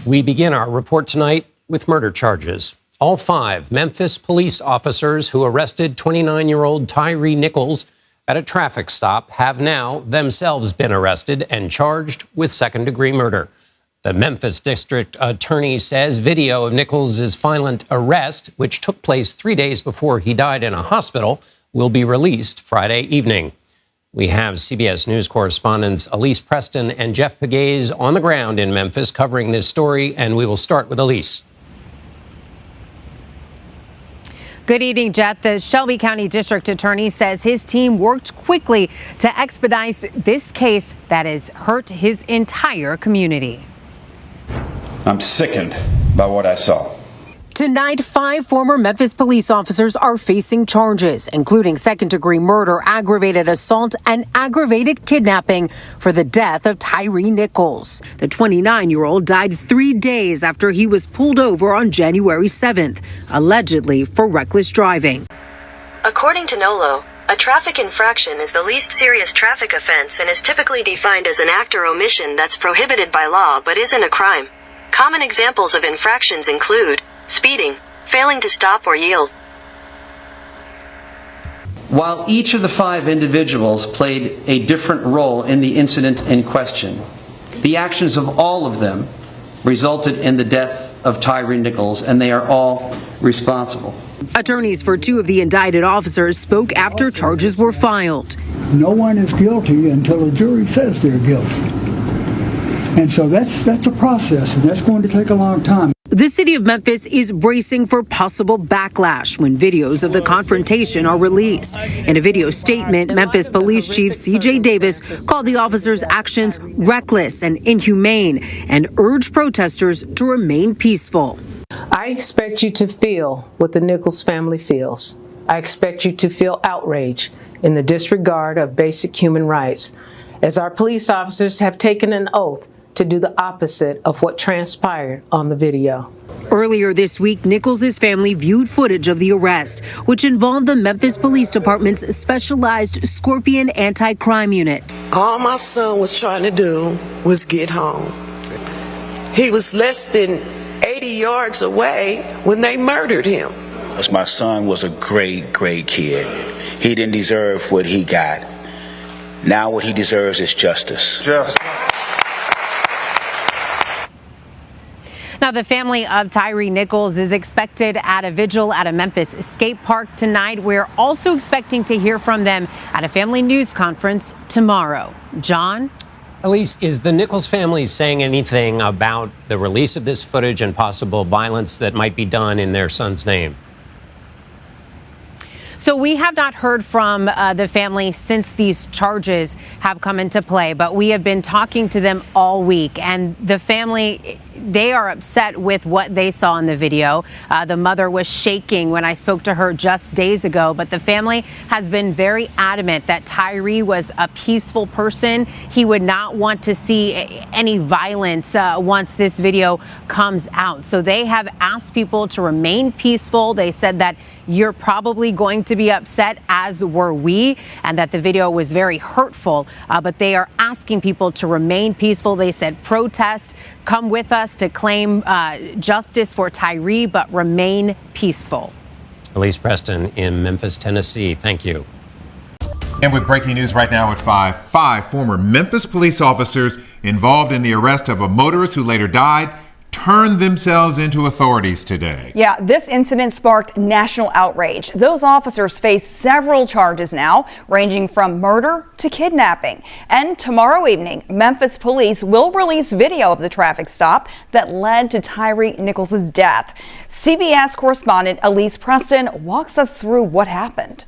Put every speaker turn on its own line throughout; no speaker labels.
We begin our report tonight with murder charges. All 5 Memphis police officers who arrested 29-year-old Tyre Nichols at a traffic stop have now themselves been arrested and charged with second-degree murder. The Memphis district attorney says video of Nichols' violent arrest, which took place 3 days before he died in a hospital, will be released Friday evening. We have CBS News correspondents Elise Preston and Jeff Pegues on the ground in Memphis covering this story, and we will start with Elise.
Good evening, Jeff. The Shelby County District Attorney says his team worked quickly to expedite this case that has hurt his entire community.
I'm sickened by what I saw.
Tonight, 5 former Memphis police officers are facing charges, including second-degree murder, aggravated assault, and aggravated kidnapping for the death of Tyre Nichols. The 29-year-old died 3 days after he was pulled over on January 7th, allegedly for reckless driving.
According to NOLO, a traffic infraction is the least serious traffic offense and is typically defined as an act or omission that's prohibited by law but isn't a crime. Common examples of infractions include speeding, failing to stop or yield.
While each of the 5 individuals played a different role in the incident in question, the actions of all of them resulted in the death of Tyre Nichols, and they are all responsible.
Attorneys for 2 of the indicted officers spoke after charges were filed.
No one is guilty until a jury says they're guilty. And so that's a process, and that's going to take a long time.
The city of Memphis is bracing for possible backlash when videos of the confrontation are released. In a video statement, Memphis Police Chief C.J. Davis called the officers' actions reckless and inhumane and urged protesters to remain peaceful.
I expect you to feel what the Nichols family feels. I expect you to feel outrage in the disregard of basic human rights, as our police officers have taken an oath to do the opposite of what transpired on the video.
Earlier this week, Nichols' family viewed footage of the arrest, which involved the Memphis Police Department's specialized Scorpion anti-crime unit.
All my son was trying to do was get home. He was less than 80 yards away when they murdered him.
My son was a great kid. He didn't deserve what he got. Now what he deserves is justice.
Now, the family of Tyre Nichols is expected at a vigil at a Memphis skate park tonight. We're also expecting to hear from them at a family news conference tomorrow. John?
Elise, is the Nichols family saying anything about the release of this footage and possible violence that might be done in their son's name?
So we have not heard from the family since these charges have come into play, but we have been talking to them all week, and the family, they are upset with what they saw in the video. The mother was shaking when I spoke to her just days ago, but the family has been very adamant that Tyre was a peaceful person. He would not want to see any violence once this video comes out. So they have asked people to remain peaceful. They said that you're probably going to be upset, as were we, and that the video was very hurtful, but they are asking people to remain peaceful. They said protest, come with us to claim justice for Tyre, but remain peaceful.
Elise Preston in Memphis, Tennessee. Thank you.
And with breaking news right now at 5 former Memphis police officers involved in the arrest of a motorist who later died turned themselves into authorities today.
Yeah, this incident sparked national outrage. Those officers face several charges now, ranging from murder to kidnapping. And tomorrow evening, Memphis police will release video of the traffic stop that led to Tyre Nichols' death. CBS correspondent Elise Preston walks us through what happened.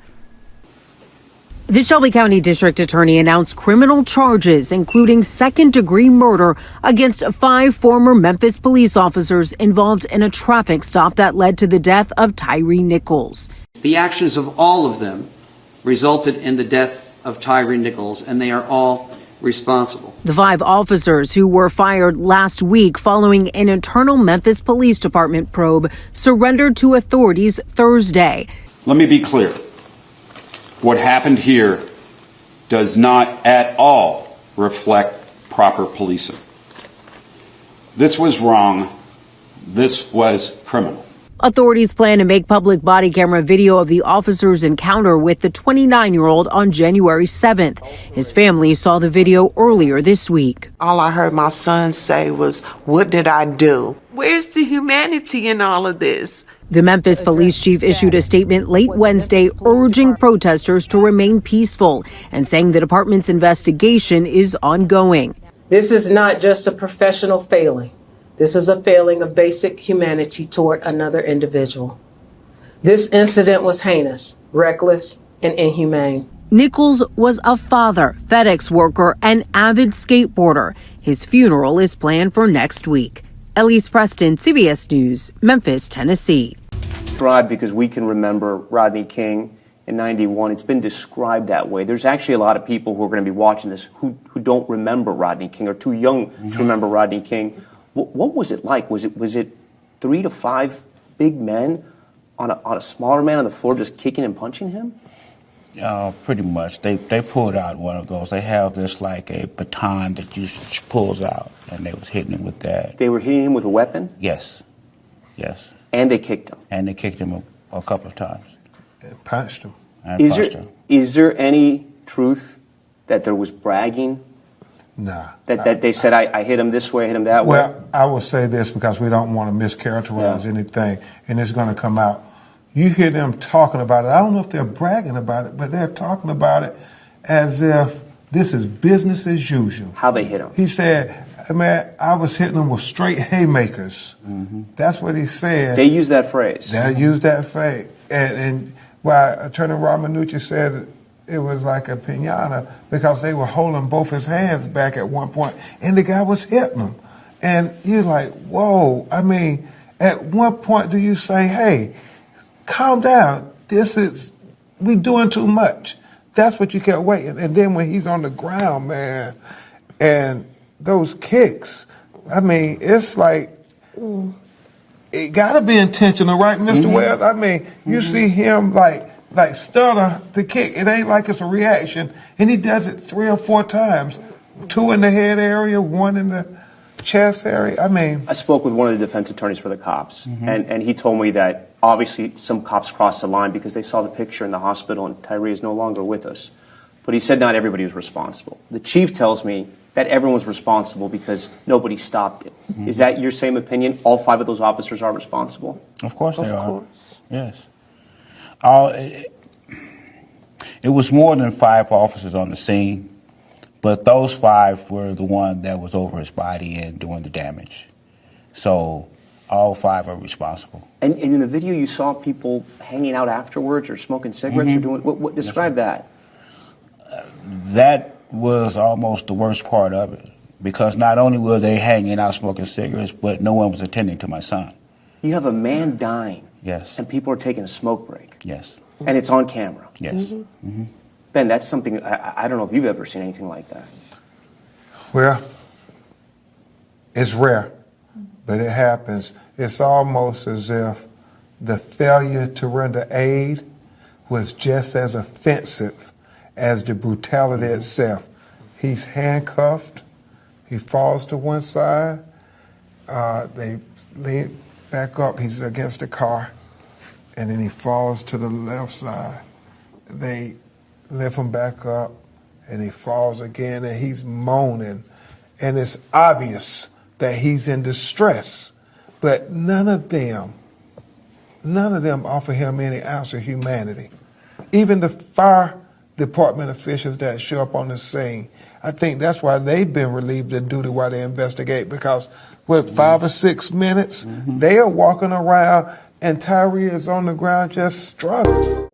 The Shelby County District Attorney announced criminal charges, including second-degree murder, against 5 former Memphis police officers involved in a traffic stop that led to the death of Tyre Nichols.
The actions of all of them resulted in the death of Tyre Nichols, and they are all responsible.
The 5 officers who were fired last week following an internal Memphis Police Department probe surrendered to authorities Thursday.
Let me be clear. What happened here does not at all reflect proper policing. This was wrong. This was criminal.
Authorities plan to make public body camera video of the officer's encounter with the 29-year-old on January 7th. His family saw the video earlier this week.
All I heard my son say was, "What did I do?" Where's the humanity in all of this?
The Memphis police chief issued a statement late Wednesday urging protesters to remain peaceful and saying the department's investigation is ongoing.
This is not just a professional failing. This is a failing of basic humanity toward another individual. This incident was heinous, reckless, and inhumane.
Nichols was a father, FedEx worker, and avid skateboarder. His funeral is planned for next week. Elise Preston, CBS News, Memphis, Tennessee.
Because we can remember Rodney King in '91. It's been described that way. There's actually a lot of people who are going to be watching this who don't remember Rodney King or too young to remember Rodney King. What was it like? Was it 3 to 5 big men on a smaller man on the floor just kicking and punching him?
Pretty much. They pulled out one of those. They have this like a baton that you pulls out, and they was hitting him with that.
They were hitting him with a weapon?
Yes. Yes.
And they kicked him?
And they kicked him a couple of times.
And punched him.
Is there any truth that there was bragging?
Nah.
That they said, I hit him this way, I hit him that way?
Well, I will say this because we don't want to mischaracterize anything, and it's going to come out. You hear them talking about it. I don't know if they're bragging about it, but they're talking about it as if this is business as usual.
How they hit him?
He said, man, I was hitting them with straight haymakers. That's what he said.
They use that phrase.
They use that phrase. And why Attorney Rob Minucci said it was like a piñata because they were holding both his hands back at one point, and the guy was hitting them. And you're like, whoa. I mean, at one point do you say, hey, calm down. We doing too much. That's what you kept waiting. And then when he's on the ground, man, and those kicks, I mean, it's like, it got to be intentional, right, Mr. Wells? I mean, you see him like stutter to kick. It ain't like it's a reaction. And he does it 3 or 4 times. 2 in the head area, 1 in the chest area. I mean,
I spoke with one of the defense attorneys for the cops, and he told me that obviously some cops crossed the line because they saw the picture in the hospital and Tyre is no longer with us. But he said not everybody was responsible. The chief tells me that everyone was responsible because nobody stopped it. Is that your same opinion? All 5 of those officers are responsible?
Of course they are. Of course. Yes. It was more than 5 officers on the scene, but those 5 were the one that was over his body and doing the damage. So all 5 are responsible.
And in the video, you saw people hanging out afterwards or smoking cigarettes or doing what? Describe that.
That was almost the worst part of it, because not only were they hanging out smoking cigarettes, but no one was attending to my son.
You have a man dying.
Yes.
And people are taking a smoke break.
Yes.
And it's on camera.
Yes.
Ben, that's something, I don't know if you've ever seen anything like that.
well, it's rare, but it happens. It's almost as if the failure to render aid was just as offensive as the brutality itself. He's handcuffed. He falls to one side. They lean back up. He's against the car. And then he falls to the left side. They lift him back up, and he falls again, and he's moaning. And it's obvious that he's in distress. But none of them offer him any ounce of humanity. Even the fire department officials that show up on the scene, I think that's why they've been relieved of duty while they investigate, because with 5 or 6 minutes, they are walking around and Tyre is on the ground just struggling.